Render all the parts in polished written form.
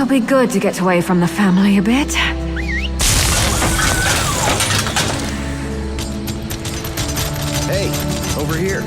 It'll be good to get away from the family a bit. Hey, over here.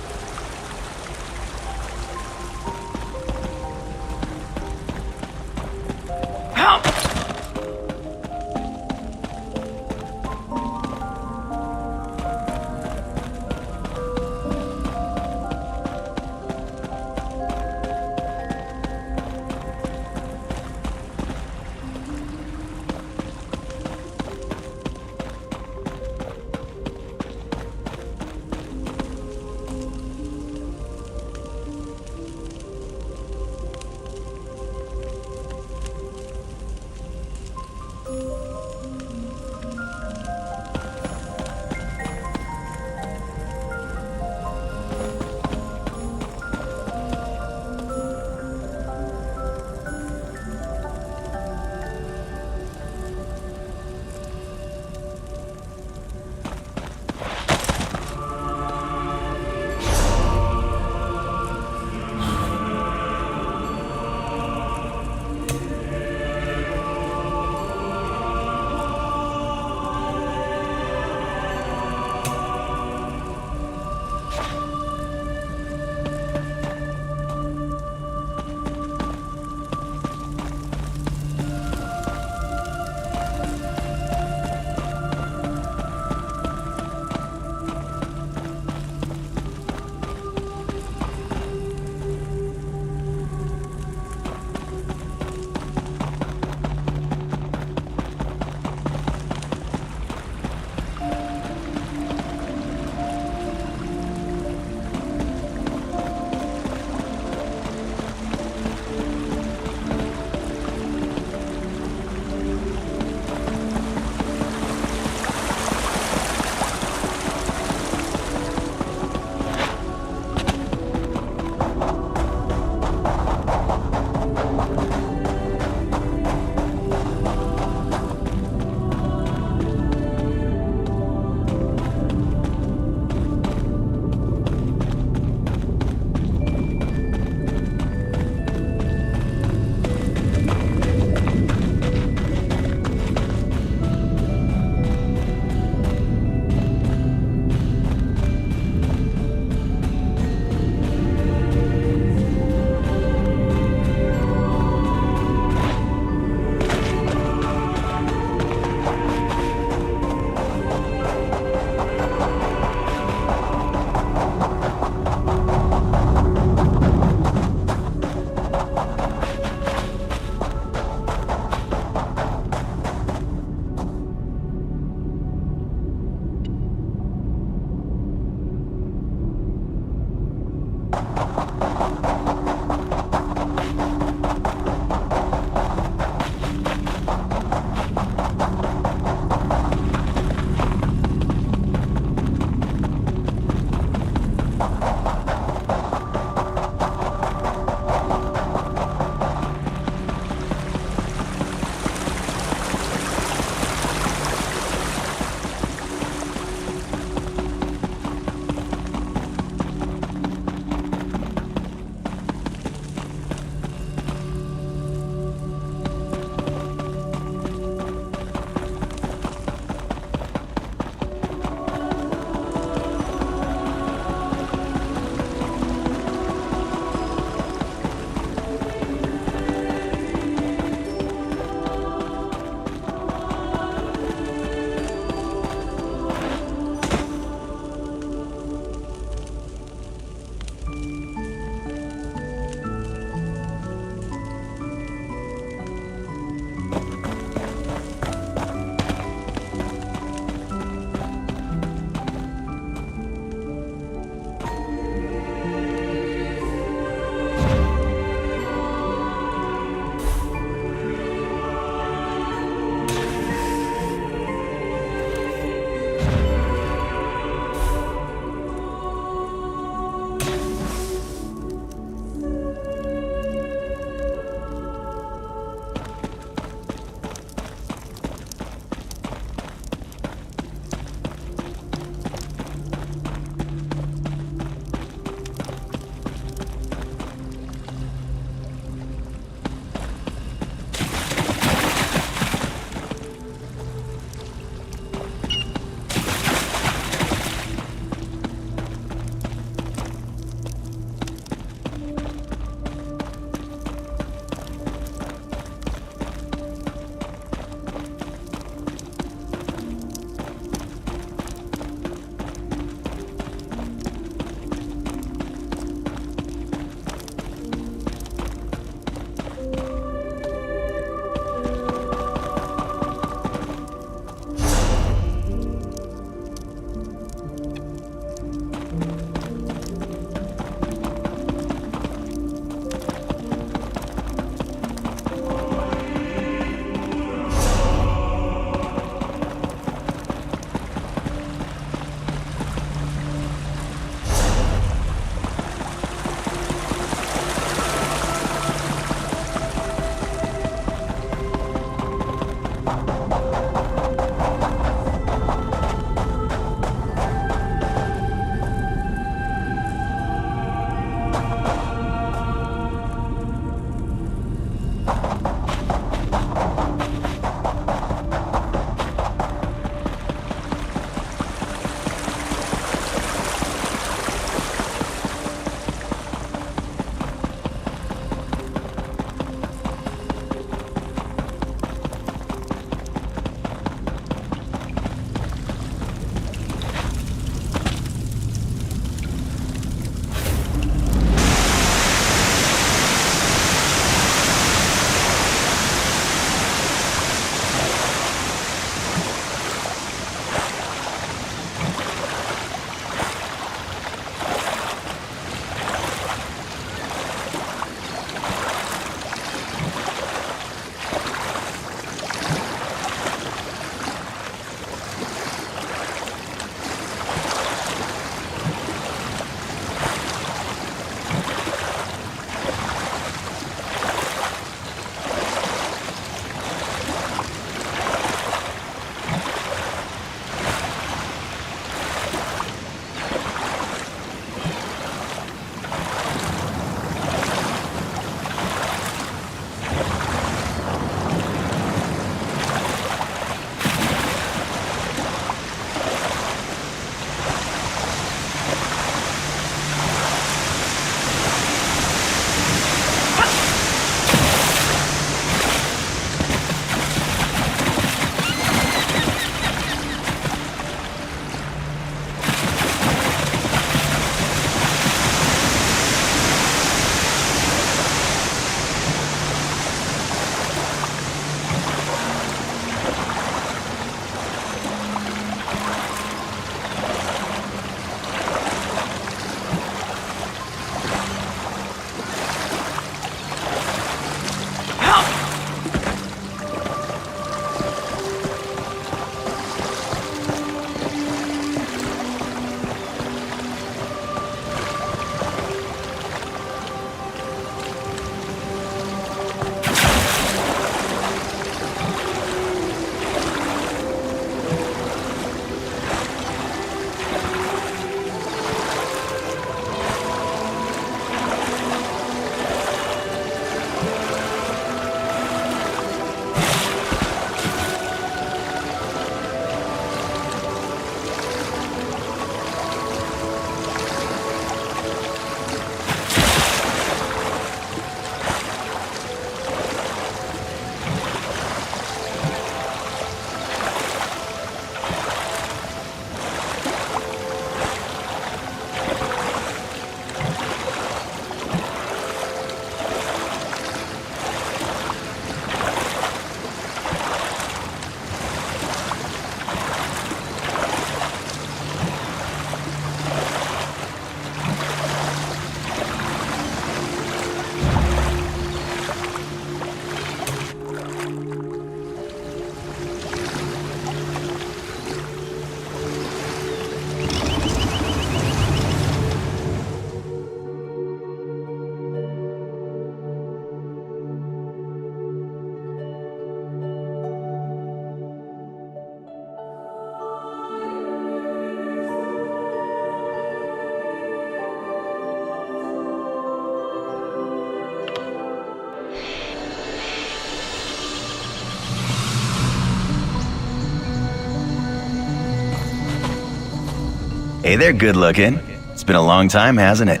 Hey there, good looking. It's been a long time, hasn't it?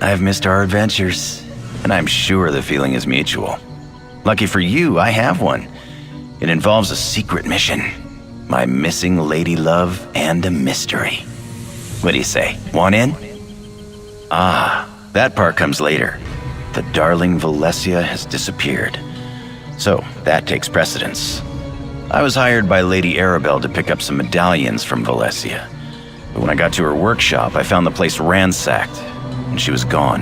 I've missed our adventures, and I'm sure the feeling is mutual. Lucky for you, I have one. It involves a secret mission, my missing lady love, and a mystery. What do you say, want in? Ah, that part comes later. The darling Valencia has disappeared. So, that takes precedence. I was hired by Lady Arabelle to pick up some medallions from Valencia. But when I got to her workshop, I found the place ransacked, and she was gone.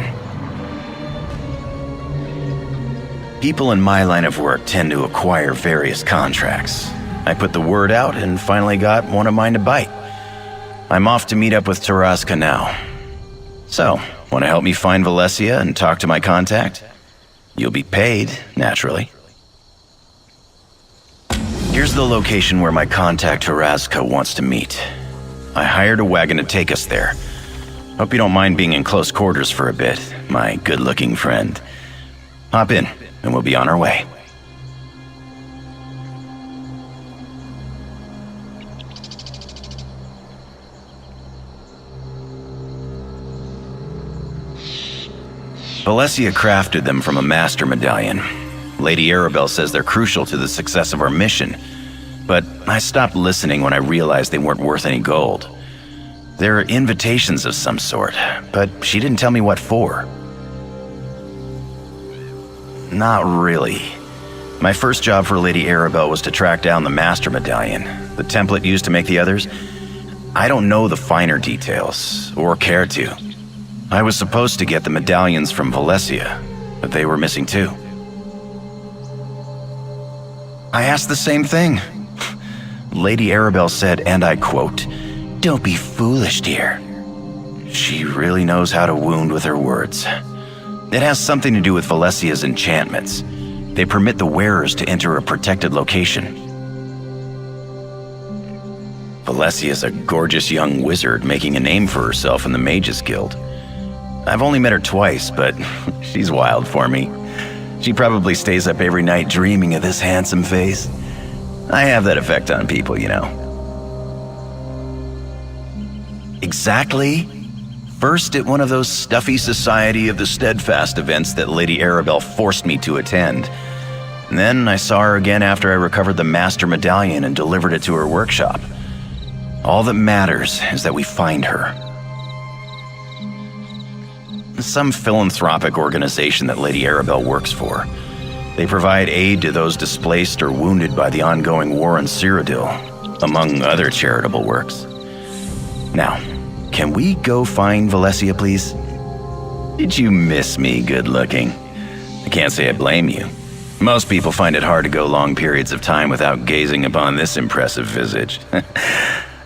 People in my line of work tend to acquire various contracts. I put the word out and finally got one of mine to bite. I'm off to meet up with Taraska now. So, want to help me find Valencia and talk to my contact? You'll be paid, naturally. Here's the location where my contact Taraska wants to meet. I hired a wagon to take us there. Hope you don't mind being in close quarters for a bit, my good-looking friend. Hop in, and we'll be on our way. Valencia crafted them from a master medallion. Lady Arabelle says they're crucial to the success of our mission, but I stopped listening when I realized they weren't worth any gold. They're invitations of some sort, but she didn't tell me what for. Not really. My first job for Lady Arabelle was to track down the master medallion, the template used to make the others. I don't know the finer details, or care to. I was supposed to get the medallions from Valencia, but they were missing too. I asked the same thing. Lady Arabelle said, and I quote, "Don't be foolish, dear." She really knows how to wound with her words. It has something to do with Valencia's enchantments. They permit the wearers to enter a protected location. Valencia's a gorgeous young wizard making a name for herself in the Mages Guild. I've only met her twice, but she's wild for me. She probably stays up every night dreaming of this handsome face. I have that effect on people, you know. Exactly. First at one of those stuffy Society of the Steadfast events that Lady Arabelle forced me to attend. And then I saw her again after I recovered the Master Medallion and delivered it to her workshop. All that matters is that we find her. Some philanthropic organization that Lady Arabelle works for. They provide aid to those displaced or wounded by the ongoing war in Cyrodiil, among other charitable works. Now, can we go find Valencia, please? Did you miss me, good looking? I can't say I blame you. Most people find it hard to go long periods of time without gazing upon this impressive visage.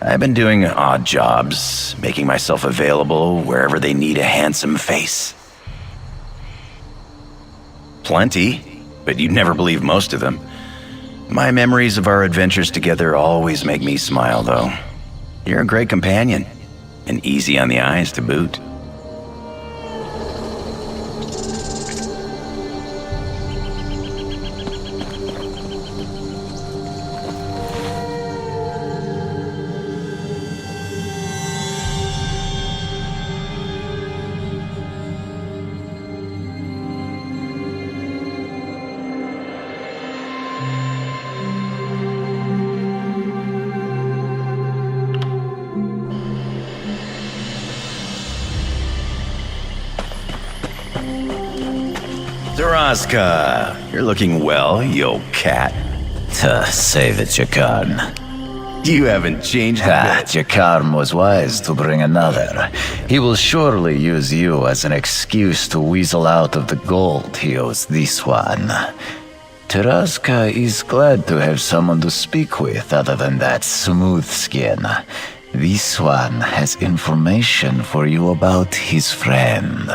I've been doing odd jobs, making myself available wherever they need a handsome face. Plenty, but you'd never believe most of them. My memories of our adventures together always make me smile, though. You're a great companion, and easy on the eyes to boot. Taraska, you're looking well, you old cat. Say that you can. You haven't changed a bit. Jakarm was wise to bring another. He will surely use you as an excuse to weasel out of the gold he owes this one. Taraska is glad to have someone to speak with other than that smooth skin. This one has information for you about his friend.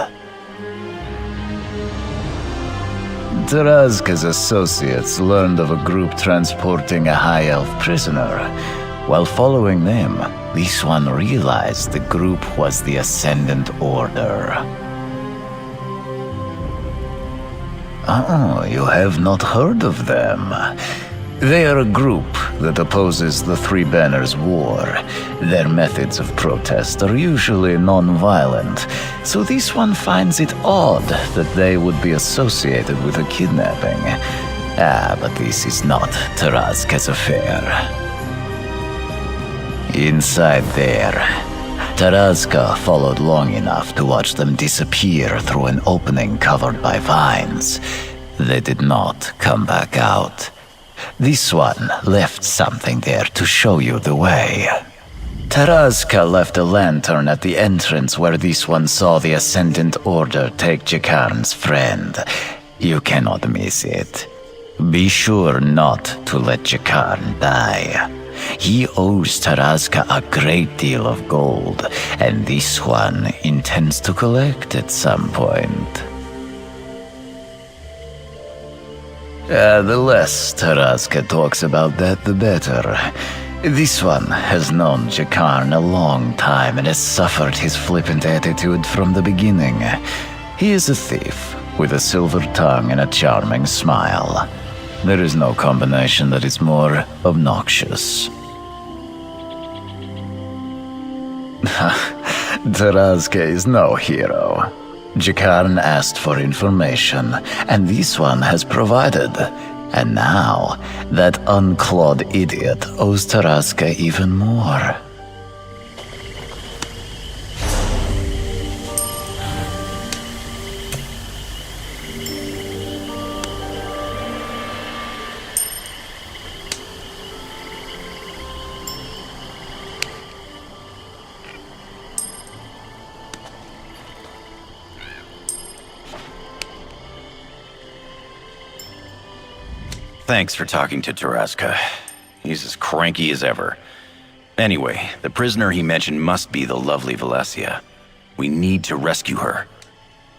Taraska's associates learned of a group transporting a high elf prisoner. While following them, this one realized the group was the Ascendant Order. Oh, you have not heard of them. They are a group that opposes the Three Banners War. Their methods of protest are usually non-violent, so this one finds it odd that they would be associated with a kidnapping. But this is not Taraska's affair. Inside there, Taraska followed long enough to watch them disappear through an opening covered by vines. They did not come back out. This one left something there to show you the way. Taraska left a lantern at the entrance where this one saw the Ascendant Order take Jakarn's friend. You cannot miss it. Be sure not to let Jakarn die. He owes Taraska a great deal of gold, and this one intends to collect at some point. The less Taraska talks about that, the better. This one has known Jakarn a long time and has suffered his flippant attitude from the beginning. He is a thief, with a silver tongue and a charming smile. There is no combination that is more obnoxious. Taraska is no hero. Jakarn asked for information, and this one has provided. And now, that unclawed idiot owes Taraska even more. Thanks for talking to Taraska. He's as cranky as ever. Anyway, the prisoner he mentioned must be the lovely Valencia. We need to rescue her.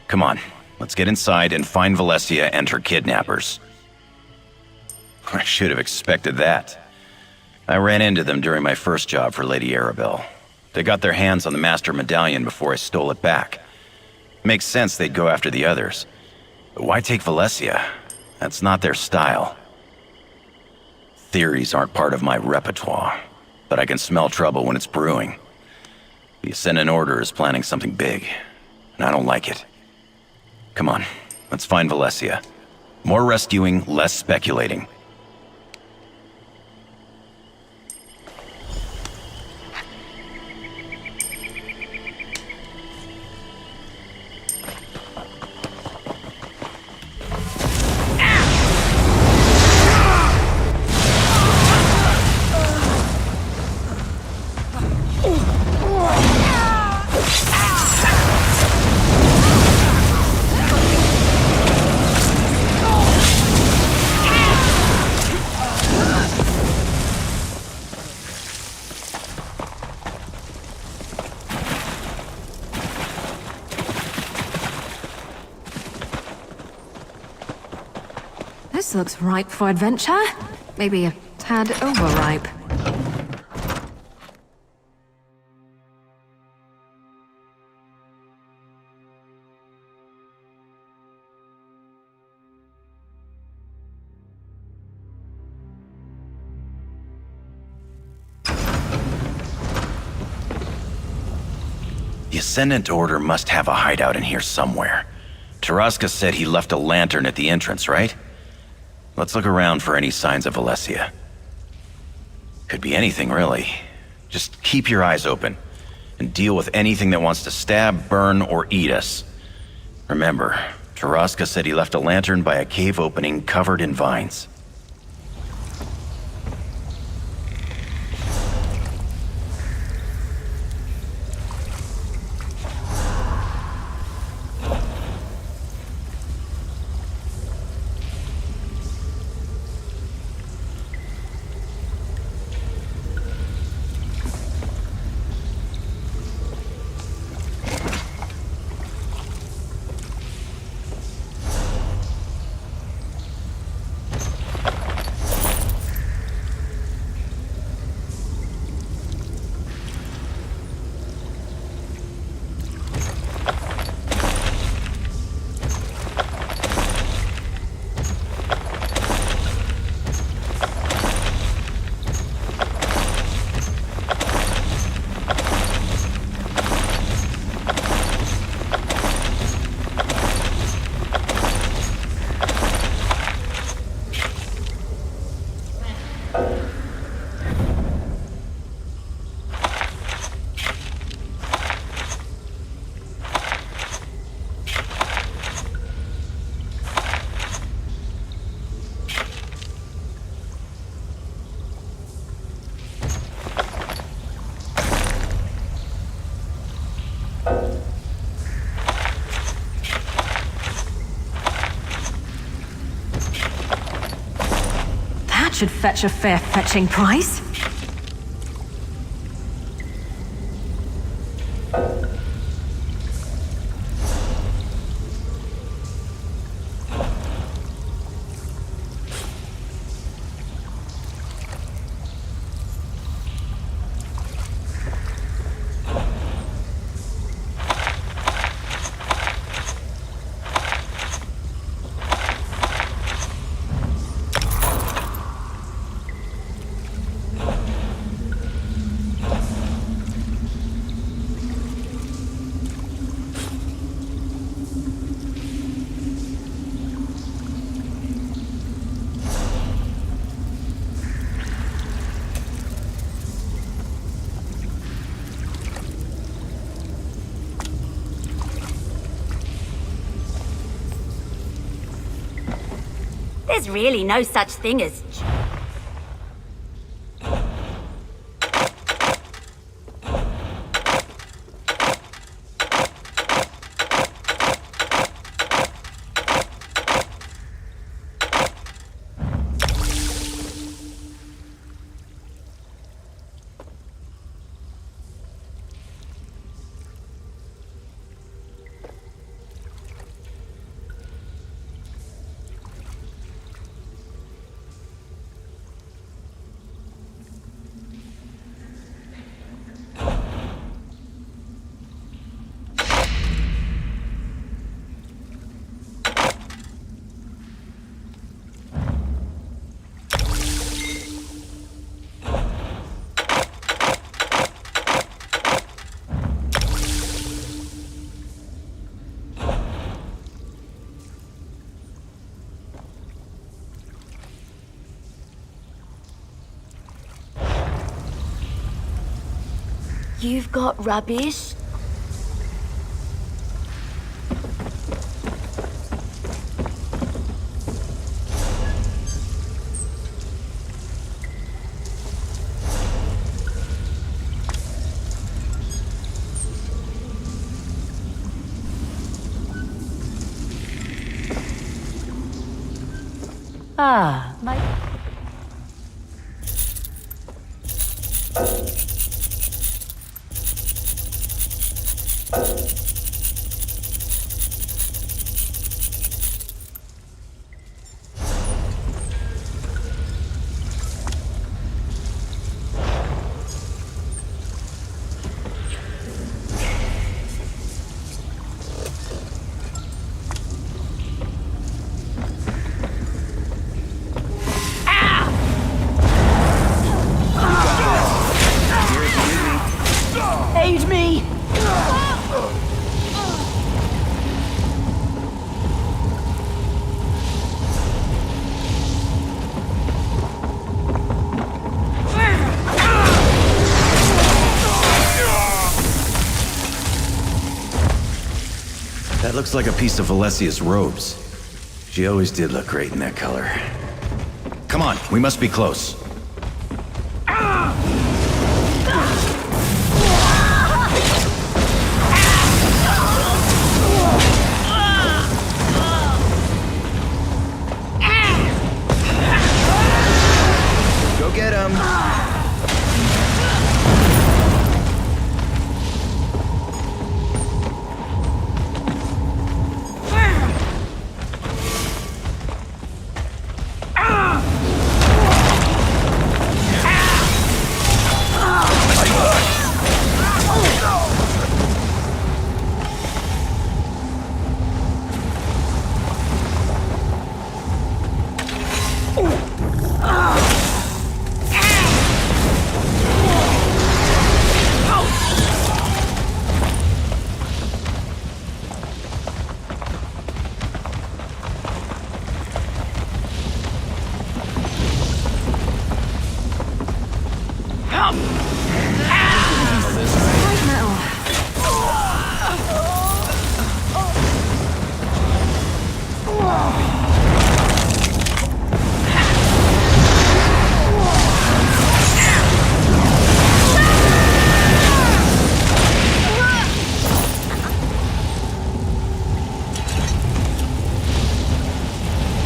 Come on, let's get inside and find Valencia and her kidnappers. I should have expected that. I ran into them during my first job for Lady Arabelle. They got their hands on the Master Medallion before I stole it back. Makes sense they'd go after the others. But why take Valencia? That's not their style. Theories aren't part of my repertoire, but I can smell trouble when it's brewing. The Ascendant Order is planning something big, and I don't like it. Come on, let's find Valencia. More rescuing, less speculating. This looks ripe for adventure. Maybe a tad overripe. The Ascendant Order must have a hideout in here somewhere. Taraska said he left a lantern at the entrance, right? Let's look around for any signs of Valencia. Could be anything, really. Just keep your eyes open, and deal with anything that wants to stab, burn, or eat us. Remember, Taraska said he left a lantern by a cave opening covered in vines. That should fetch a fair fetching price. There's really no such thing as... You've got rubbish? Ah, my... Aid me! That looks like a piece of Alessia's robes. She always did look great in that color. Come on, we must be close. Go get him!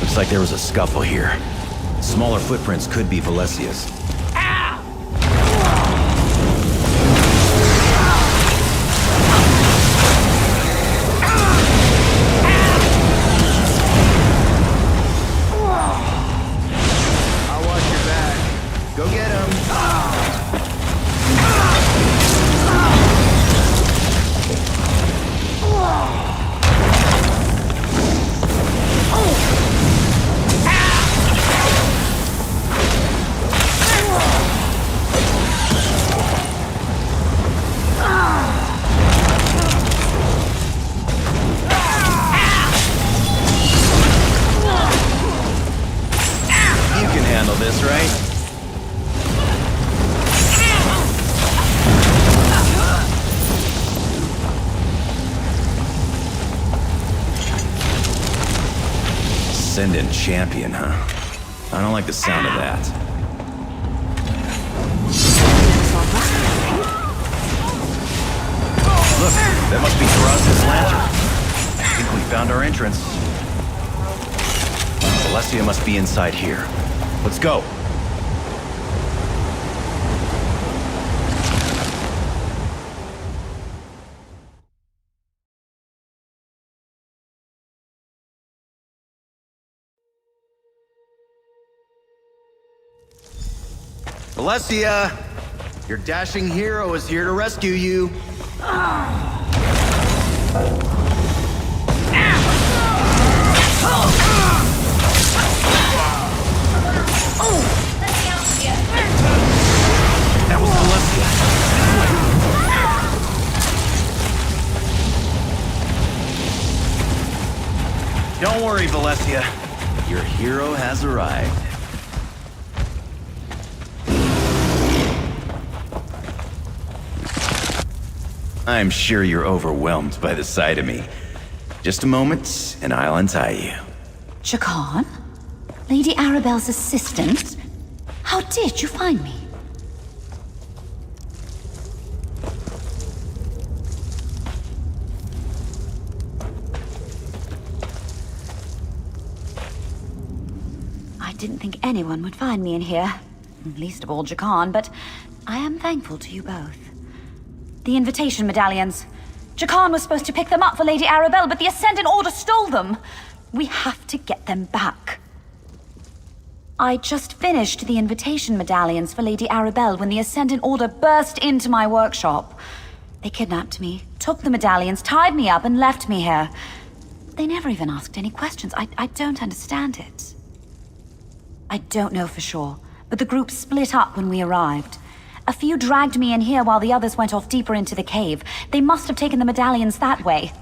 Looks like there was a scuffle here. Smaller footprints could be Valesia's. I'll watch your back. Go get him. You can handle this, right? Ascendant champion, huh? I don't like the sound of that. Look, that must be Taraz's lantern. I think we found our entrance. Valesia must be inside here. Let's go. Valesia! Your dashing hero is here to rescue you. That was Valesia. Don't worry, Valesia. Your hero has arrived. I'm sure you're overwhelmed by the sight of me. Just a moment, and I'll untie you. Jakan? Lady Arabelle's assistant? How did you find me? I didn't think anyone would find me in here. Least of all Jakan, but I am thankful to you both. The invitation medallions. Jakan was supposed to pick them up for Lady Arabelle, but the Ascendant Order stole them. We have to get them back. I just finished the invitation medallions for Lady Arabelle when the Ascendant Order burst into my workshop. They kidnapped me, took the medallions, tied me up, and left me here. They never even asked any questions. I don't understand it. I don't know for sure, but the group split up when we arrived. A few dragged me in here while the others went off deeper into the cave. They must have taken the medallions that way.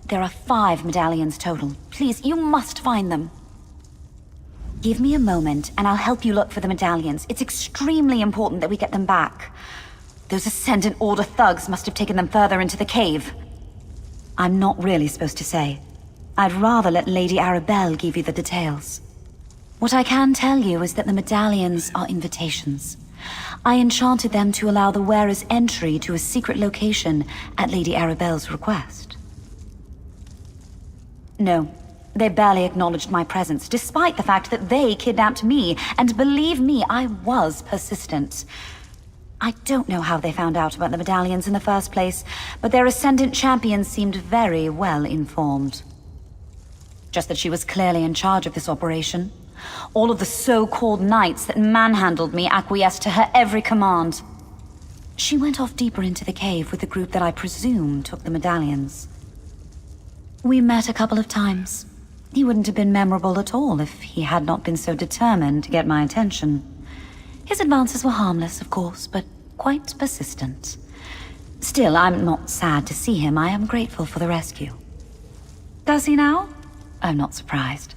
There are 5 medallions total. Please, you must find them. Give me a moment, and I'll help you look for the medallions. It's extremely important that we get them back. Those Ascendant Order thugs must have taken them further into the cave. I'm not really supposed to say. I'd rather let Lady Arabelle give you the details. What I can tell you is that the medallions are invitations. I enchanted them to allow the wearer's entry to a secret location at Lady Arabelle's request. No, they barely acknowledged my presence, despite the fact that they kidnapped me, and believe me, I was persistent. I don't know how they found out about the medallions in the first place, but their Ascendant champion seemed very well informed. Just that she was clearly in charge of this operation. All of the so-called knights that manhandled me acquiesced to her every command. She went off deeper into the cave with the group that I presume took the medallions. We met a couple of times. He wouldn't have been memorable at all if he had not been so determined to get my attention. His advances were harmless, of course, but quite persistent. Still, I'm not sad to see him. I am grateful for the rescue. Does he now? I'm not surprised.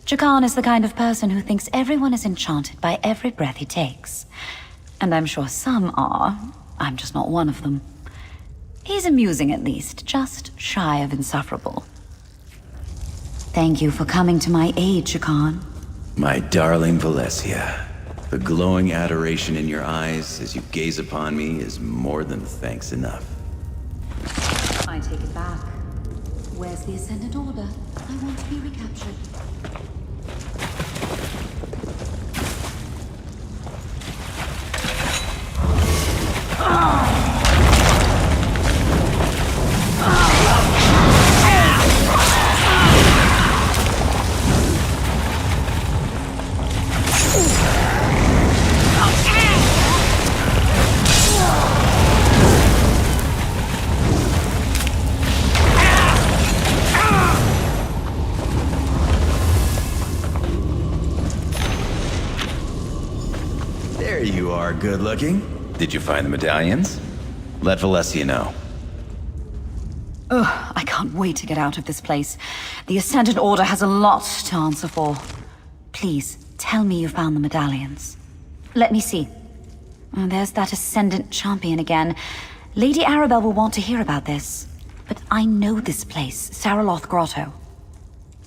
Jakan is the kind of person who thinks everyone is enchanted by every breath he takes. And I'm sure some are. I'm just not one of them. He's amusing at least, just shy of insufferable. Thank you for coming to my aid, Jakan. My darling Valesia, the glowing adoration in your eyes as you gaze upon me is more than thanks enough. I take it back. Where's the Ascendant Order? I want to be recaptured. There you are, good looking. Did you find the medallions? Let Valencia know. Ugh, I can't wait to get out of this place. The Ascendant Order has a lot to answer for. Please, tell me you found the medallions. Let me see. Oh, there's that Ascendant Champion again. Lady Arabelle will want to hear about this. But I know this place, Saraloth Grotto.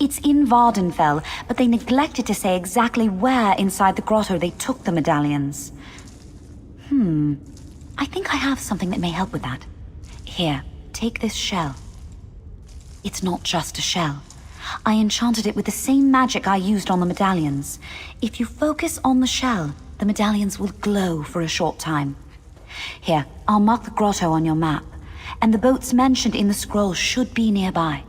It's in Vardenfell, but they neglected to say exactly where inside the grotto they took the medallions. I think I have something that may help with that. Here, take this shell. It's not just a shell. I enchanted it with the same magic I used on the medallions. If you focus on the shell, the medallions will glow for a short time. Here, I'll mark the grotto on your map, and the boats mentioned in the scroll should be nearby.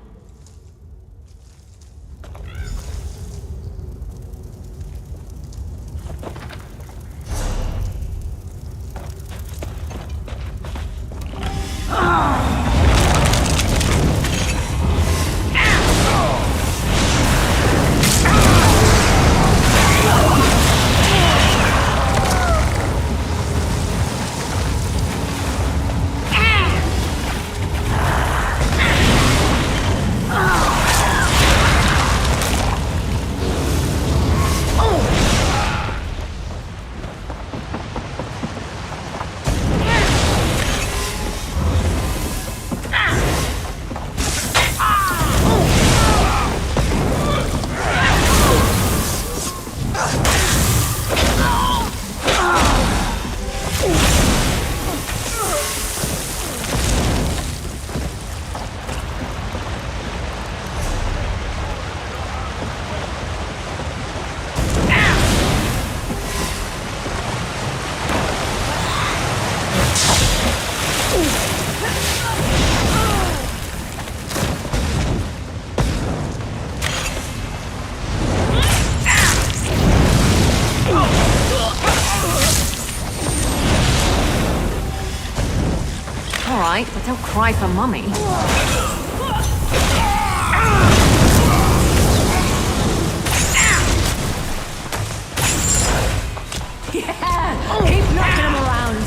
Alright, but don't cry for mummy. Yeah! Keep knocking him around!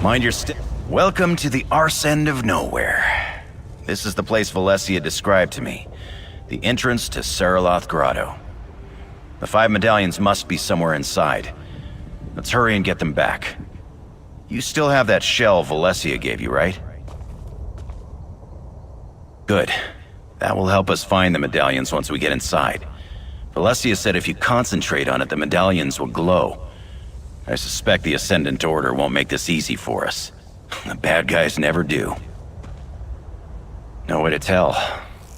Mind your step. Welcome to the arse end of nowhere. This is the place Valencia described to me. The entrance to Saraloth Grotto. The 5 medallions must be somewhere inside. Let's hurry and get them back. You still have that shell Valencia gave you, right? Good. That will help us find the medallions once we get inside. Valencia said if you concentrate on it, the medallions will glow. I suspect the Ascendant Order won't make this easy for us. The bad guys never do. No way to tell,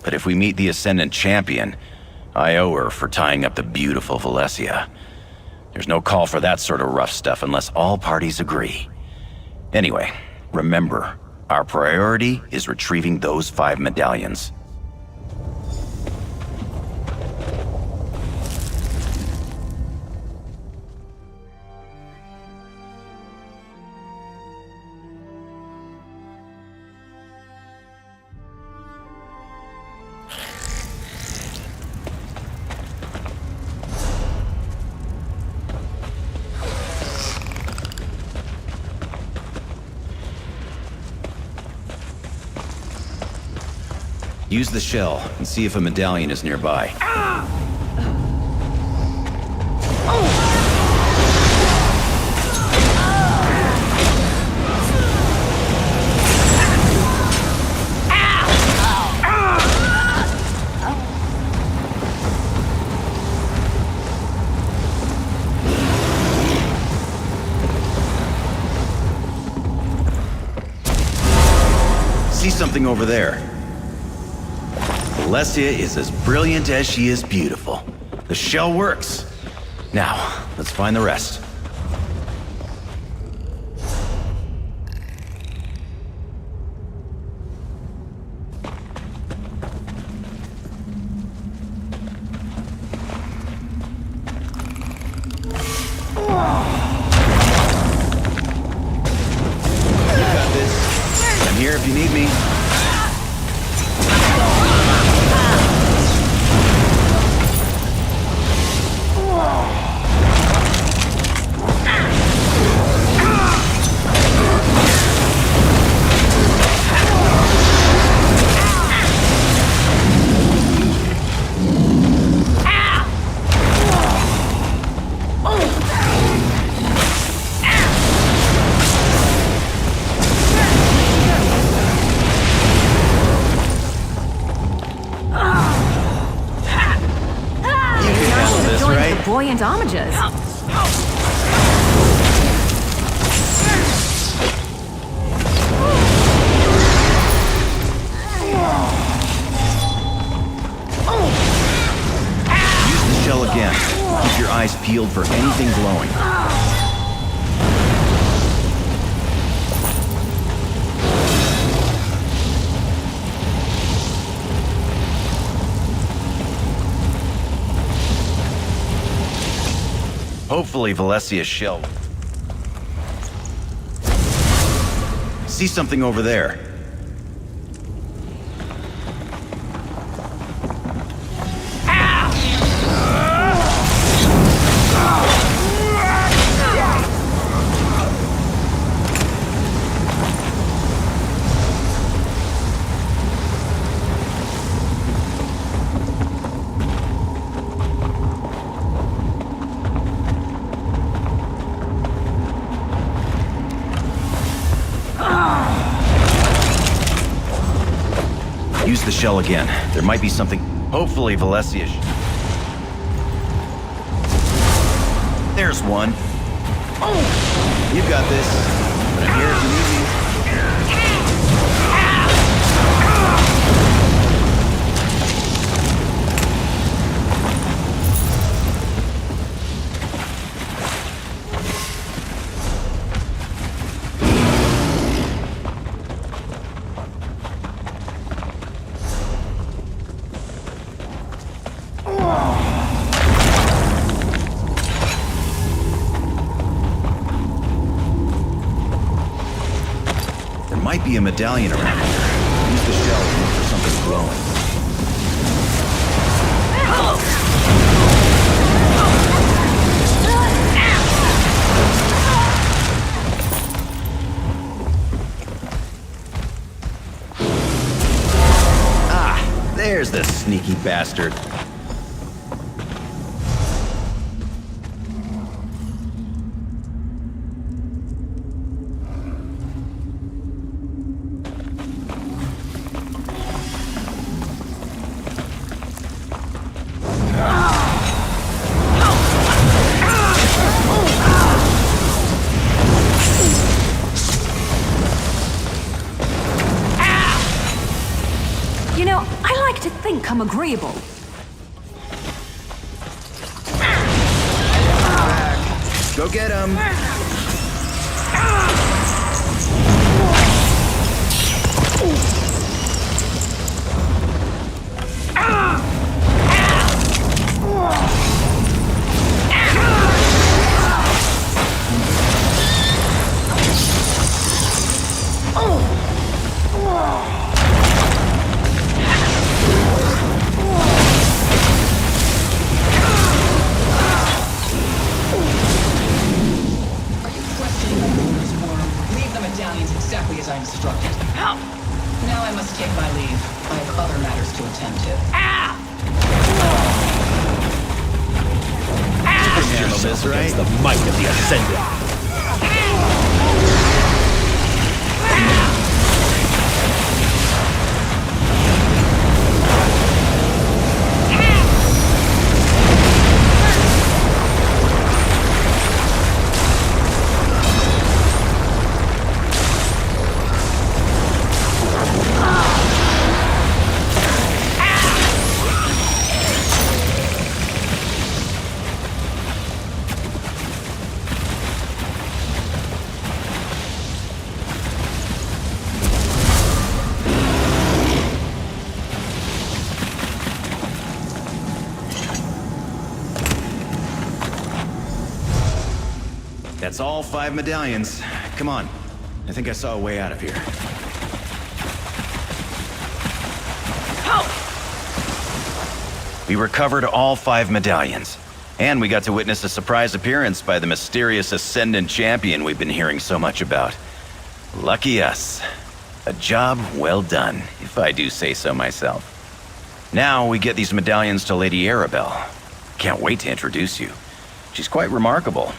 but if we meet the Ascendant Champion, I owe her for tying up the beautiful Valencia. There's no call for that sort of rough stuff unless all parties agree. Anyway, remember, our priority is retrieving those 5 medallions. Use the shell and see if a medallion is nearby. Oh! something over there. Alessia is as brilliant as she is beautiful. The shell works. Now, let's find the rest. I'm here if you need me. Buoyant armatures. Use the shell again. Keep your eyes peeled for anything glowing. Hopefully, Valessia's shell. See something over there. Use the shell again. There might be something. Hopefully, Valessia's. There's one. You've got this. But I'm here if you need me. Might be a medallion around here. Use the shell to look for something glowing. Ah, there's the sneaky bastard. You know, I like to think I'm agreeable. Go get him. Exactly as I instructed. Now I must take my leave. I have other matters to attend to. Handle this, right? Against the might of the Ascended. That's all 5 medallions. Come on. I think I saw a way out of here. We recovered all 5 medallions. And we got to witness a surprise appearance by the mysterious Ascendant champion we've been hearing so much about. Lucky us. A job well done, if I do say so myself. Now we get these medallions to Lady Arabelle. Can't wait to introduce you. She's quite remarkable.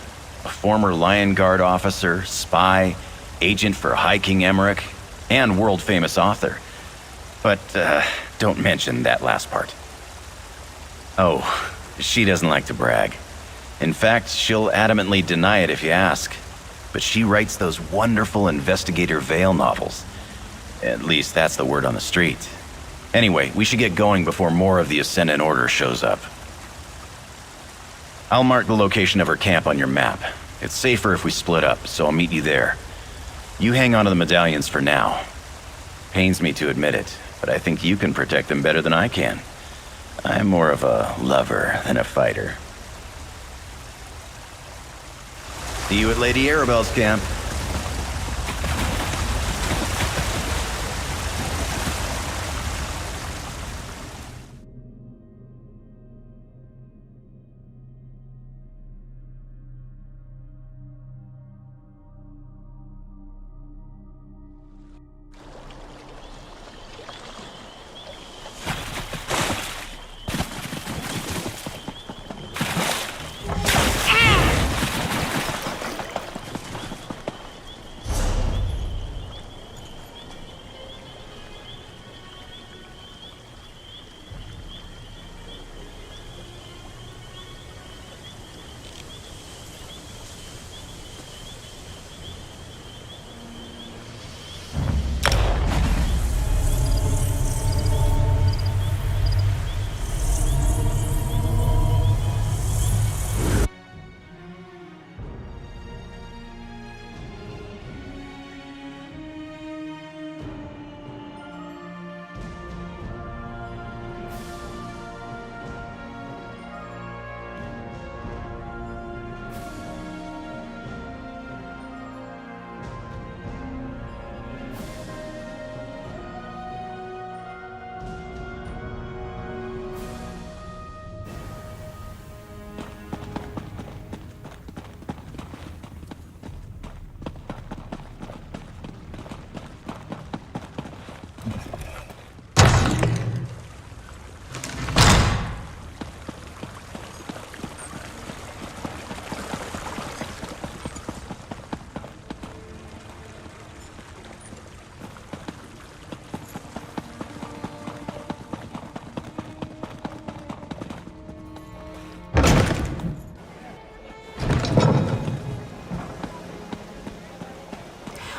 A former Lion Guard officer, spy, agent for High King Emmerich, and world-famous author. But, don't mention that last part. Oh, she doesn't like to brag. In fact, she'll adamantly deny it if you ask. But she writes those wonderful Investigator Vale novels. At least that's the word on the street. Anyway, we should get going before more of the Ascendant Order shows up. I'll mark the location of her camp on your map. It's safer if we split up, so I'll meet you there. You hang on to the medallions for now. Pains me to admit it, but I think you can protect them better than I can. I'm more of a lover than a fighter. See you at Lady Arabelle's camp.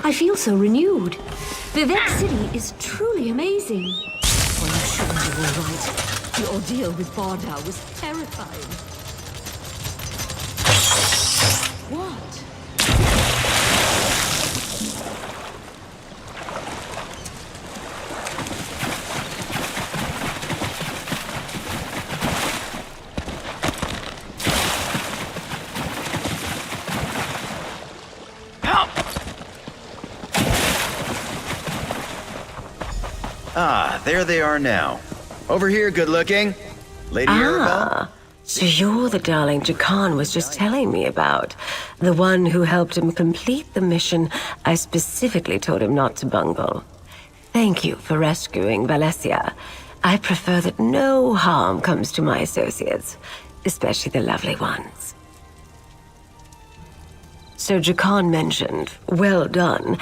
I feel so renewed. Vivek City is truly amazing. Are you sure you're all right? The ordeal with Barda was terrifying. What? Ah, there they are now. Over here, good looking. Lady Arabelle? So you're the darling Jakan was just telling me about. The one who helped him complete the mission I specifically told him not to bungle. Thank you for rescuing Valencia. I prefer that no harm comes to my associates, especially the lovely ones. So Jakan mentioned, well done.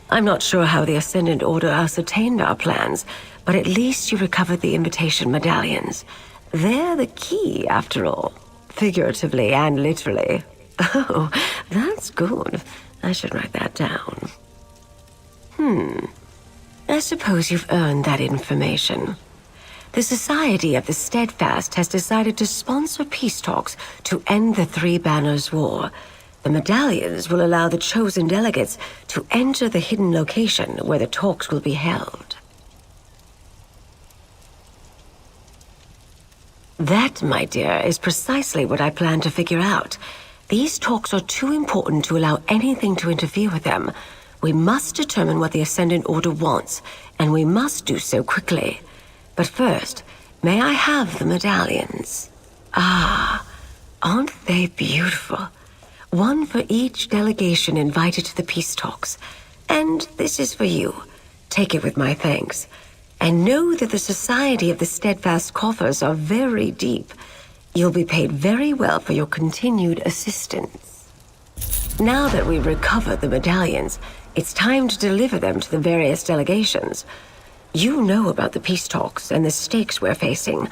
I'm not sure how the Ascendant Order ascertained our plans, but at least you recovered the invitation medallions. They're the key, after all, figuratively and literally. Oh, that's good. I should write that down. I suppose you've earned that information. The Society of the Steadfast has decided to sponsor peace talks to end the Three Banners War. The medallions will allow the chosen delegates to enter the hidden location where the talks will be held. That, my dear, is precisely what I plan to figure out. These talks are too important to allow anything to interfere with them. We must determine what the Ascendant Order wants, and we must do so quickly. But first, may I have the medallions? Ah, aren't they beautiful? One for each delegation invited to the peace talks. And this is for you. Take it with my thanks. And know that the Society of the Steadfast coffers are very deep. You'll be paid very well for your continued assistance. Now that we've recovered the medallions, it's time to deliver them to the various delegations. You know about the peace talks and the stakes we're facing.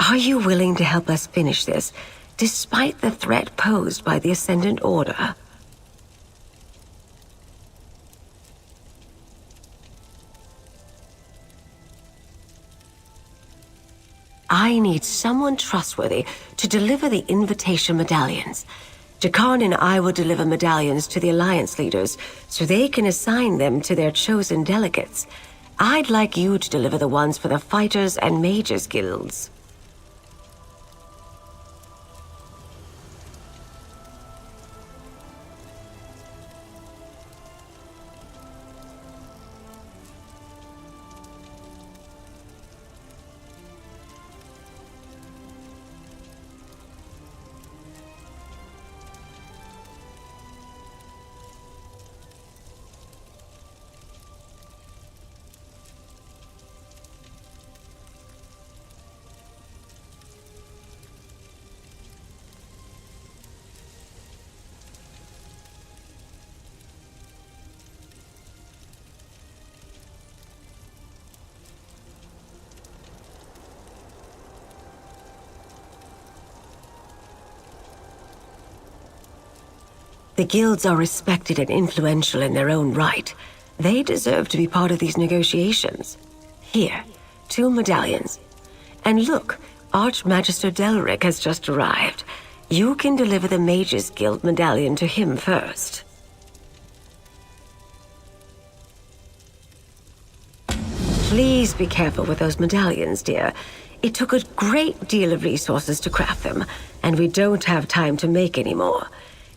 Are you willing to help us finish this, despite the threat posed by the Ascendant Order? I need someone trustworthy to deliver the invitation medallions. Jakarn and I will deliver medallions to the Alliance leaders so they can assign them to their chosen delegates. I'd like you to deliver the ones for the Fighters and Mages guilds. The guilds are respected and influential in their own right. They deserve to be part of these negotiations. Here, 2 medallions. And look, Archmagister Delric has just arrived. You can deliver the Mages Guild medallion to him first. Please be careful with those medallions, dear. It took a great deal of resources to craft them, and we don't have time to make any more.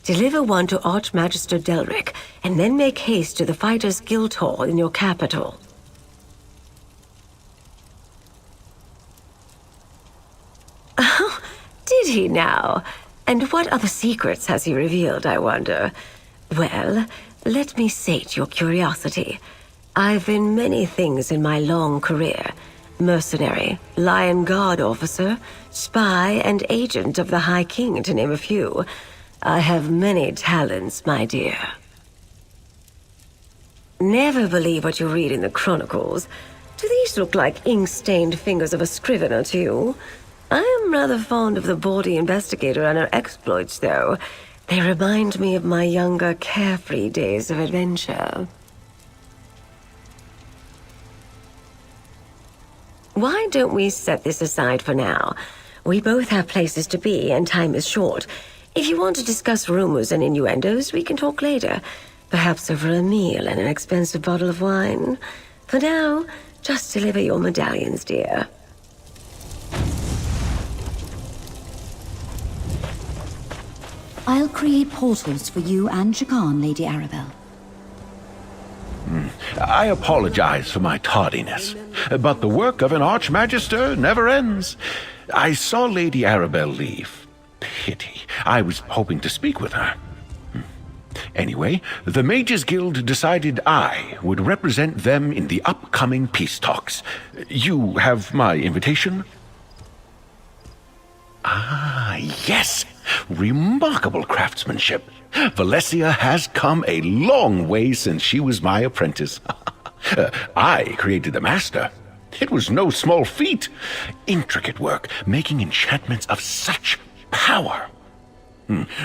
Deliver one to Archmagister Delric, and then make haste to the Fighters Guild Hall in your capital. Oh, did he now? And what other secrets has he revealed, I wonder? Well, let me sate your curiosity. I've been many things in my long career. Mercenary, Lion Guard officer, spy, and agent of the High King, to name a few. I have many talents, my dear. Never believe what you read in the chronicles. Do these look like ink-stained fingers of a scrivener to you? I am rather fond of the bawdy investigator and her exploits, though. They remind me of my younger, carefree days of adventure. Why don't we set this aside for now? We both have places to be, and time is short. If you want to discuss rumors and innuendos, we can talk later. Perhaps over a meal and an expensive bottle of wine. For now, just deliver your medallions, dear. I'll create portals for you and Jakarn, Lady Arabelle. I apologize for my tardiness, but the work of an Archmagister never ends. I saw Lady Arabelle leave. Pity. I was hoping to speak with her. Anyway, the Mages Guild decided I would represent them in the upcoming peace talks. You have my invitation? Ah, yes! Remarkable craftsmanship. Valencia has come a long way since she was my apprentice. I created the master. It was no small feat. Intricate work, making enchantments of such power.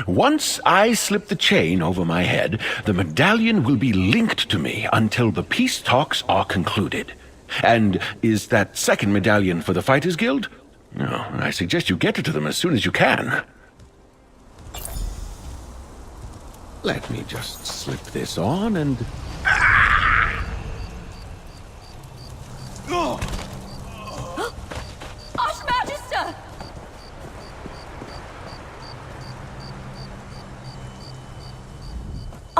Once I slip the chain over my head, the medallion will be linked to me until the peace talks are concluded. And is that second medallion for the Fighters Guild? No, I suggest you get it to them as soon as you can. Let me just slip this on and... Archmagister!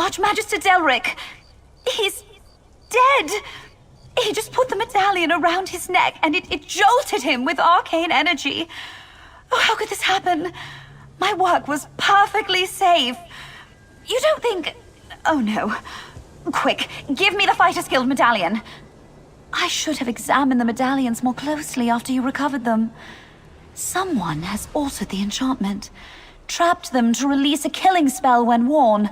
Archmagister Delric! He's dead! He just put the medallion around his neck and it jolted him with arcane energy. Oh, how could this happen? My work was perfectly safe. You don't think... Oh no. Quick, give me the Fighters Guild medallion. I should have examined the medallions more closely after you recovered them. Someone has altered the enchantment, trapped them to release a killing spell when worn.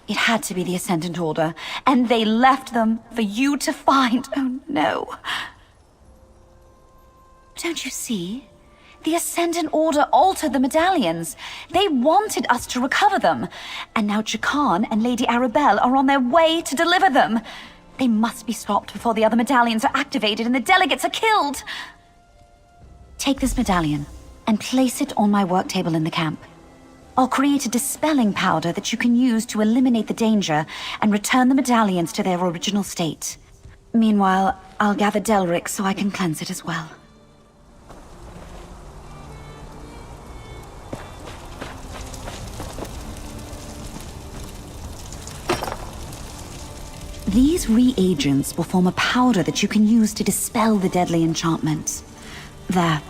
It had to be the Ascendant Order, and they left them for you to find. Oh no. Don't you see? The Ascendant Order altered the medallions. They wanted us to recover them. And now Jakan and Lady Arabelle are on their way to deliver them. They must be stopped before the other medallions are activated and the delegates are killed. Take this medallion and place it on my work table in the camp. I'll create a dispelling powder that you can use to eliminate the danger and return the medallions to their original state. Meanwhile, I'll gather Delric so I can cleanse it as well. These reagents will form a powder that you can use to dispel the deadly enchantments. There.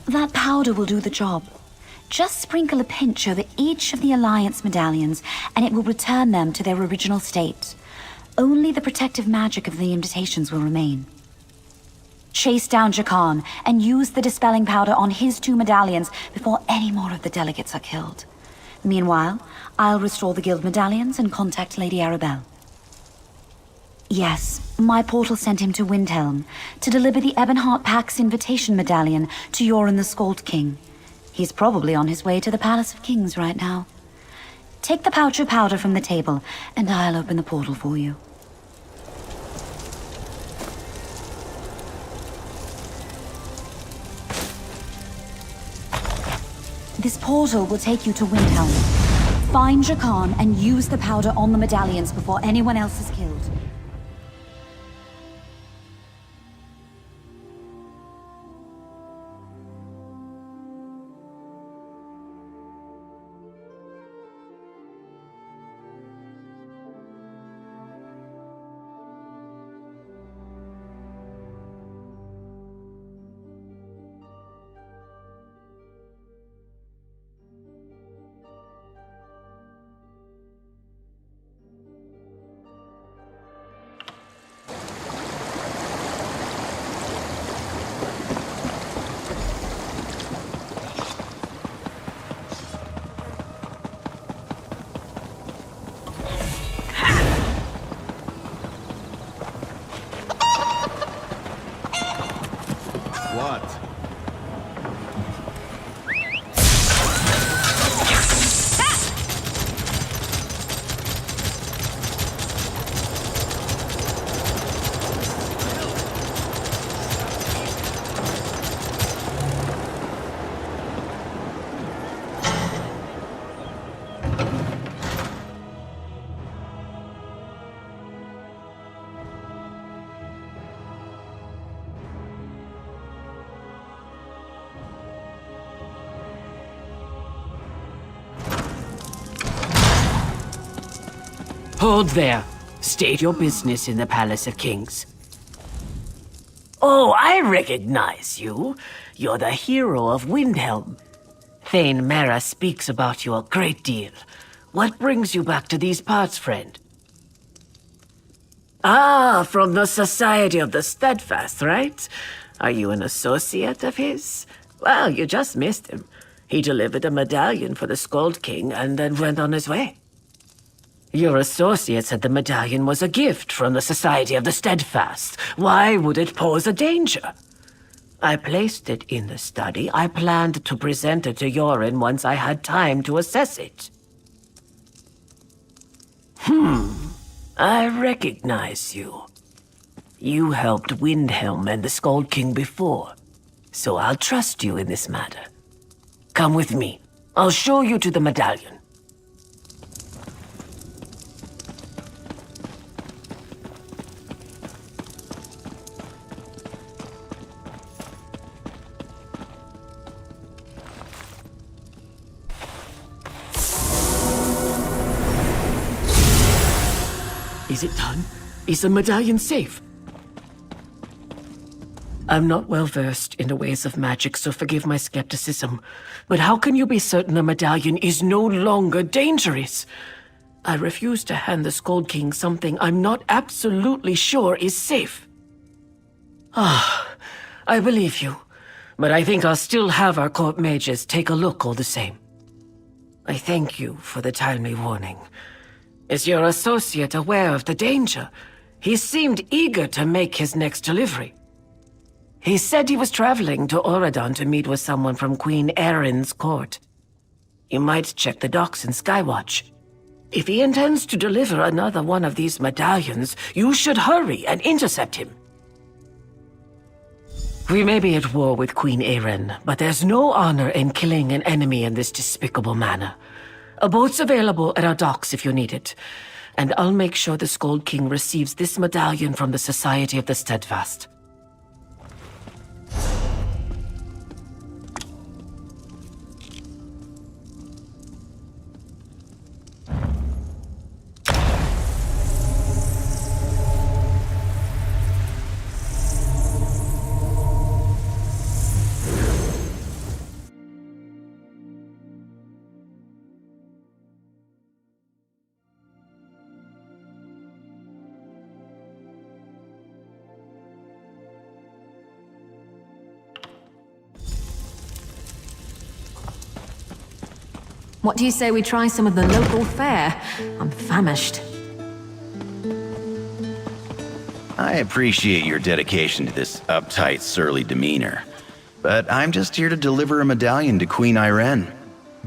That powder will do the job. Just sprinkle a pinch over each of the Alliance medallions, and it will return them to their original state. Only the protective magic of the invitations will remain. Chase down Jakan and use the dispelling powder on his 2 medallions before any more of the delegates are killed. Meanwhile, I'll restore the guild medallions and contact Lady Arabelle. Yes, my portal sent him to Windhelm to deliver the Ebonheart Pack's invitation medallion to Yoren the Skald King. He's probably on his way to the Palace of Kings right now. Take the pouch of powder from the table, and I'll open the portal for you. This portal will take you to Windhelm. Find Jakan and use the powder on the medallions before anyone else is killed. What? Hold there. State your business in the Palace of Kings. Oh, I recognize you. You're the hero of Windhelm. Thane Mara speaks about you a great deal. What brings you back to these parts, friend? Ah, from the Society of the Steadfast, right? Are you an associate of his? Well, you just missed him. He delivered a medallion for the Skald King and then went on his way. Your associate said the medallion was a gift from the Society of the Steadfast. Why would it pose a danger? I placed it in the study. I planned to present it to Yoren once I had time to assess it. I recognize you. You helped Windhelm and the Skald King before, so I'll trust you in this matter. Come with me. I'll show you to the medallion. Is it done? Is the medallion safe? I'm not well versed in the ways of magic, so forgive my skepticism. But how can you be certain the medallion is no longer dangerous? I refuse to hand the Scold King something I'm not absolutely sure is safe. I believe you, but I think I'll still have our court mages take a look all the same. I thank you for the timely warning. Is your associate aware of the danger? He seemed eager to make his next delivery. He said he was traveling to Auradon to meet with someone from Queen Erin's court. You might check the docks in Skywatch. If he intends to deliver another one of these medallions, you should hurry and intercept him. We may be at war with Queen Erin, but there's no honor in killing an enemy in this despicable manner. A boat's available at our docks if you need it, and I'll make sure the Scold King receives this medallion from the Society of the Steadfast. What do you say we try some of the local fare? I'm famished. I appreciate your dedication to this uptight, surly demeanor, but I'm just here to deliver a medallion to Queen Irene.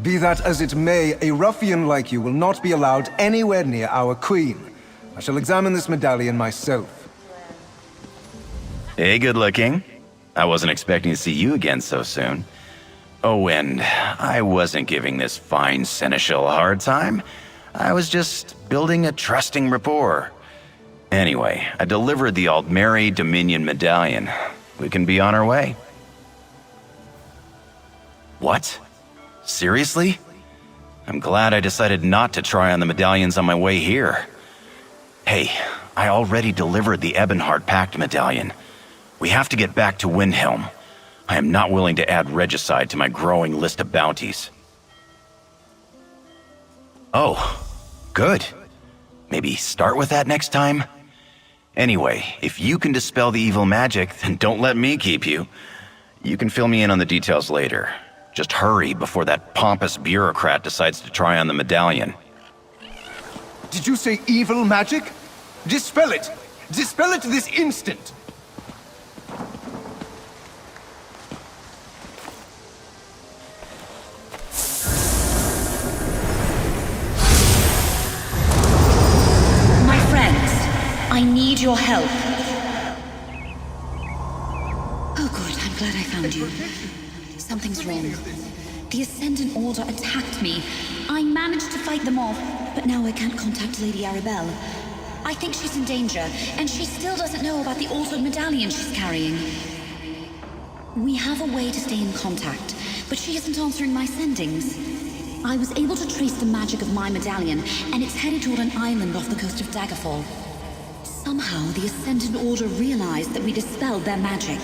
Be that as it may, a ruffian like you will not be allowed anywhere near our queen. I shall examine this medallion myself. Hey, good looking. I wasn't expecting to see you again so soon. Oh, and I wasn't giving this fine seneschal a hard time. I was just building a trusting rapport. Anyway, I delivered the Aldmeri Dominion medallion. We can be on our way. What? Seriously? I'm glad I decided not to try on the medallions on my way here. Hey, I already delivered the Ebonheart Pact medallion. We have to get back to Windhelm. I am not willing to add regicide to my growing list of bounties. Oh, good. Maybe start with that next time? Anyway, if you can dispel the evil magic, then don't let me keep you. You can fill me in on the details later. Just hurry before that pompous bureaucrat decides to try on the medallion. Did you say evil magic? Dispel it! Dispel it this instant! I need your help. Oh good, I'm glad I found you. Something's wrong. The Ascendant Order attacked me. I managed to fight them off, but now I can't contact Lady Arabelle. I think she's in danger, and she still doesn't know about the altered medallion she's carrying. We have a way to stay in contact, but she isn't answering my sendings. I was able to trace the magic of my medallion, and it's headed toward an island off the coast of Daggerfall. Somehow, the Ascendant Order realized that we dispelled their magic.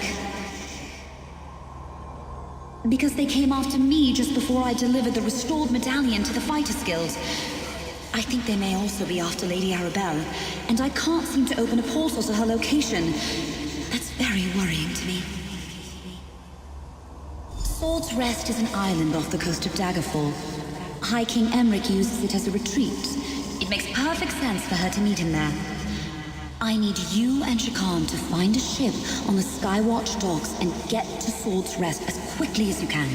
Because they came after me just before I delivered the restored medallion to the Fighters Guild. I think they may also be after Lady Arabelle, and I can't seem to open a portal to her location. That's very worrying to me. Sword's Rest is an island off the coast of Daggerfall. High King Emric uses it as a retreat. It makes perfect sense for her to meet him there. I need you and Shakan to find a ship on the Skywatch docks and get to Sword's Rest as quickly as you can.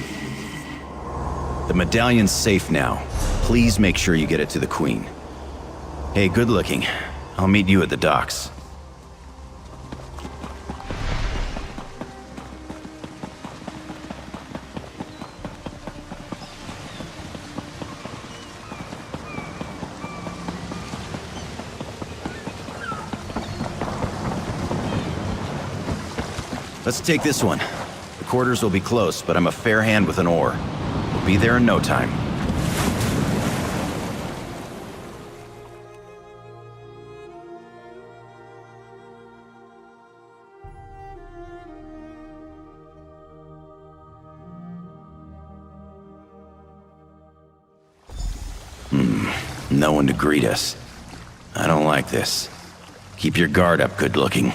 The medallion's safe now. Please make sure you get it to the Queen. Hey, good looking. I'll meet you at the docks. Let's take this one. The quarters will be close, but I'm a fair hand with an oar. We'll be there in no time. No one to greet us. I don't like this. Keep your guard up, good looking.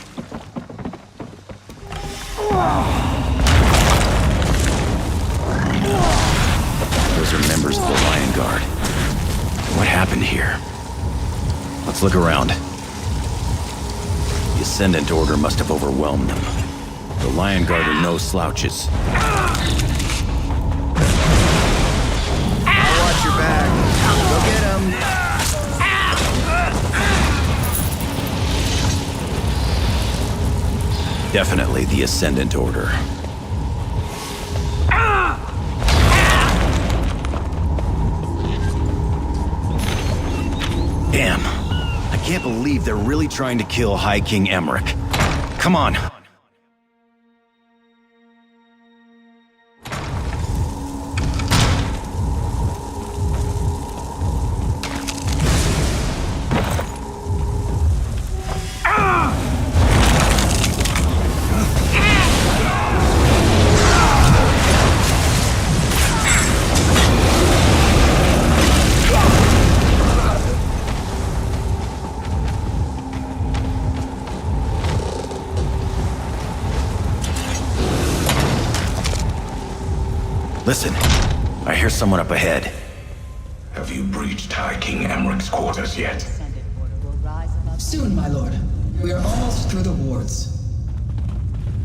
Those are members of the Lion Guard. What happened here? Let's look around. The Ascendant Order must have overwhelmed them. The Lion Guard are no slouches. I'll watch your back. Go get him. Definitely the Ascendant Order. Damn. I can't believe they're really trying to kill High King Emmerich. Come on. Listen, I hear someone up ahead. Have you breached High King Emmerich's quarters yet? Soon, my lord. We are almost through the wards.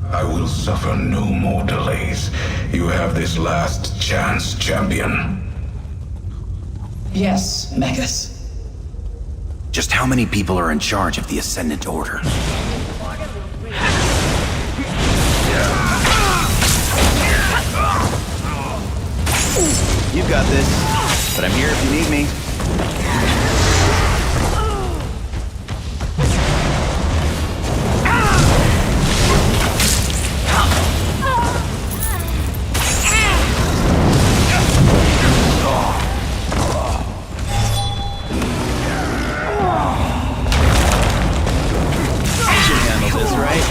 I will suffer no more delays. You have this last chance, champion. Yes, Megas. Just how many people are in charge of the Ascendant Order? You've got this, but I'm here if you need me. You should handle this, right?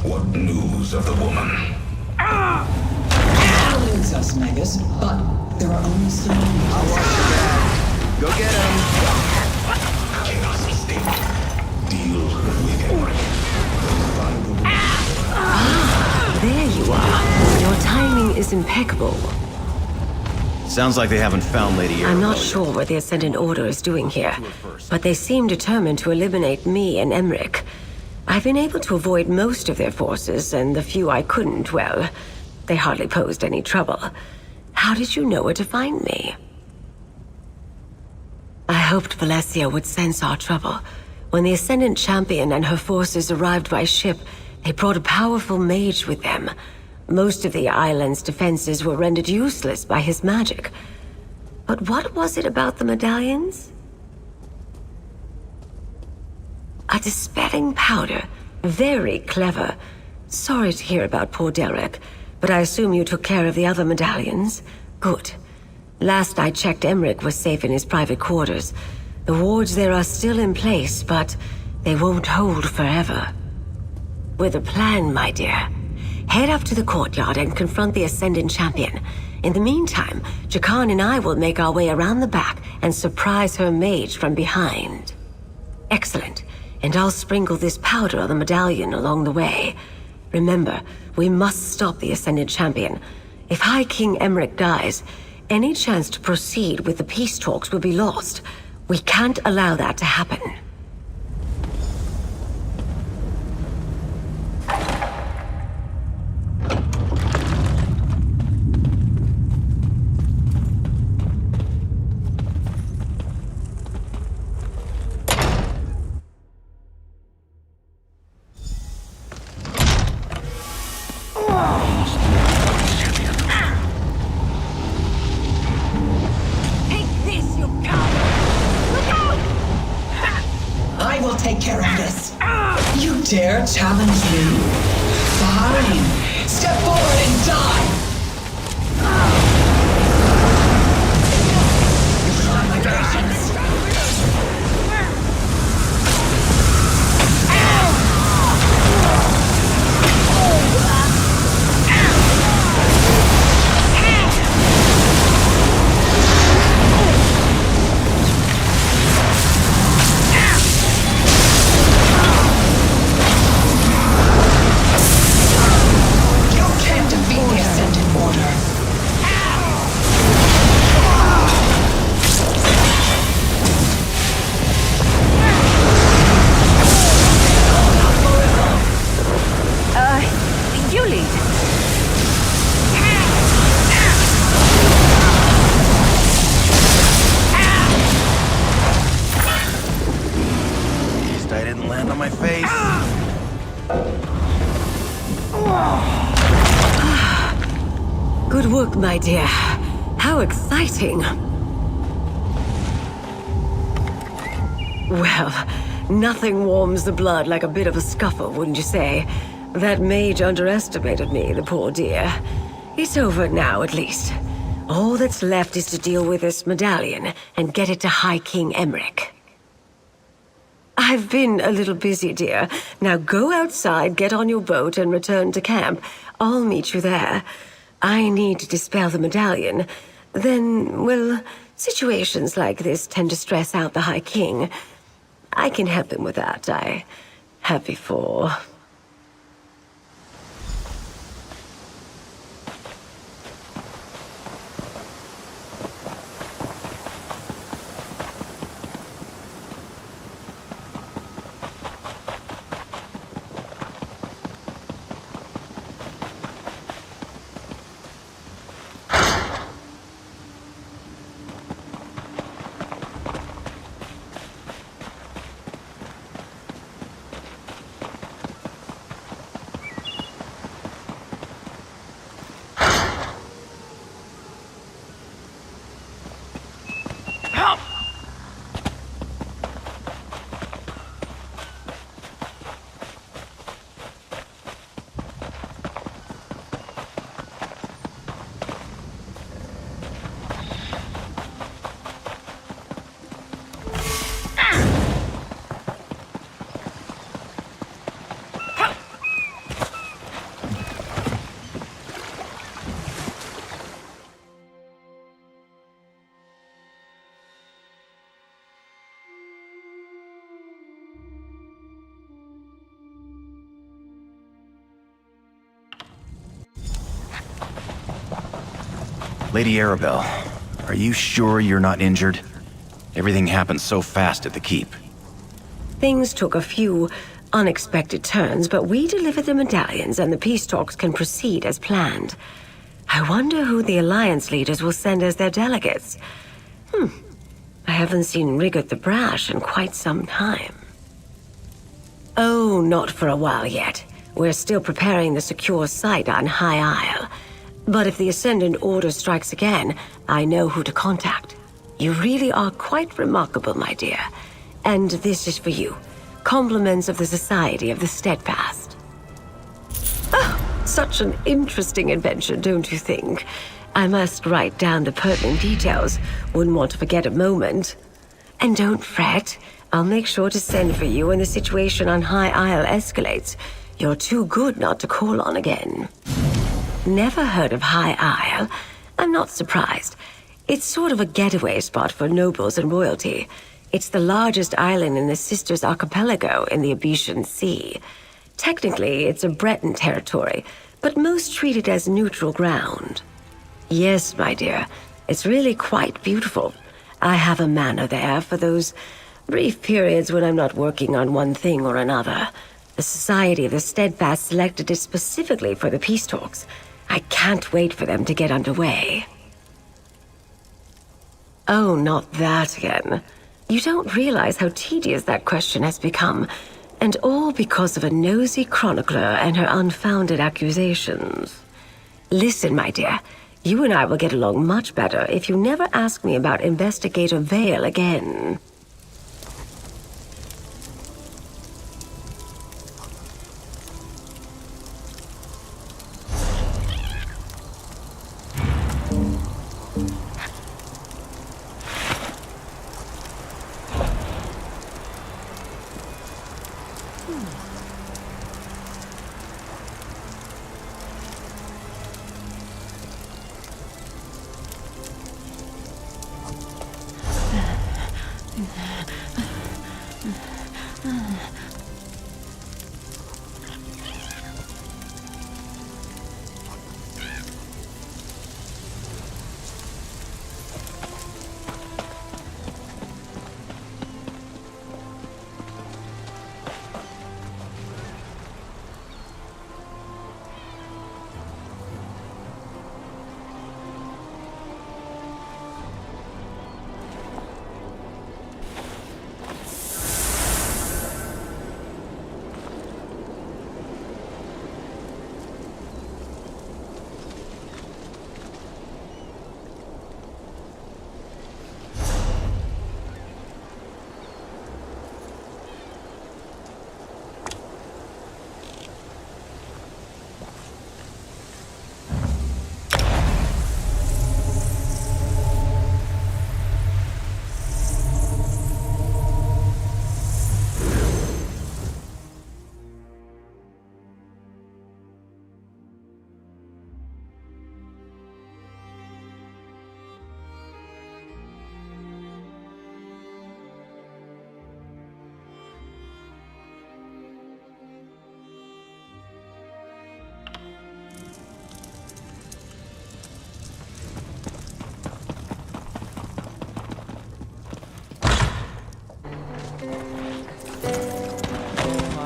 What news of the woman? Eludes us, Megas, but there are only so many. I'll watch your back. Go get him. Chaos State. Deal with Emmerich. There you are. Your timing is impeccable. Sounds like they haven't found Lady Arrow. I'm not sure what the Ascendant Order is doing here, but they seem determined to eliminate me and Emmerich. I've been able to avoid most of their forces, and the few I couldn't, well, they hardly posed any trouble. How did you know where to find me? I hoped Valencia would sense our trouble. When the Ascendant Champion and her forces arrived by ship, they brought a powerful mage with them. Most of the island's defenses were rendered useless by his magic. But what was it about the medallions? A dispelling powder. Very clever. Sorry to hear about poor Derek, but I assume you took care of the other medallions? Good. Last I checked, Emmerich was safe in his private quarters. The wards there are still in place, but they won't hold forever. With a plan, my dear. Head up to the courtyard and confront the Ascendant Champion. In the meantime, Jakan and I will make our way around the back and surprise her mage from behind. Excellent. And I'll sprinkle this powder on the medallion along the way. Remember, we must stop the Ascendant Champion. If High King Emmerich dies, any chance to proceed with the peace talks will be lost. We can't allow that to happen. Take this, you coward! Look out! take care of this. You dare challenge me? Fine. Step forward and die! You've got my patience. You lead. At least I didn't land on my face. Good work, my dear. How exciting. Well, nothing warms the blood like a bit of a scuffle, wouldn't you say? That mage underestimated me, the poor dear. It's over now, at least. All that's left is to deal with this medallion and get it to High King Emmerich. I've been a little busy, dear. Now go outside, get on your boat, and return to camp. I'll meet you there. I need to dispel the medallion. Then, well, situations like this tend to stress out the High King. I can help him with that. I have before. Lady Arabelle, are you sure you're not injured? Everything happened so fast at the keep. Things took a few unexpected turns, but we delivered the medallions and the peace talks can proceed as planned. I wonder who the Alliance leaders will send as their delegates. I haven't seen Rigert the Brash in quite some time. Oh, not for a while yet. We're still preparing the secure site on High Isle. But if the Ascendant Order strikes again, I know who to contact. You really are quite remarkable, my dear. And this is for you. Compliments of the Society of the Steadfast. Oh, such an interesting adventure, don't you think? I must write down the pertinent details. Wouldn't want to forget a moment. And don't fret. I'll make sure to send for you when the situation on High Isle escalates. You're too good not to call on again. Never heard of High Isle? I'm not surprised. It's sort of a getaway spot for nobles and royalty. It's the largest island in the Sisters Archipelago in the Abetian Sea. Technically, it's a Breton territory, but most treat it as neutral ground. Yes, my dear, it's really quite beautiful. I have a manor there for those brief periods when I'm not working on one thing or another. The Society of the Steadfast selected it specifically for the peace talks. I can't wait for them to get underway. Oh, not that again. You don't realize how tedious that question has become, and all because of a nosy chronicler and her unfounded accusations. Listen, my dear, you and I will get along much better if you never ask me about Investigator Vale again.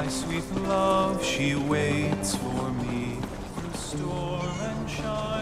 Sweet love, she waits for me through storm and shine.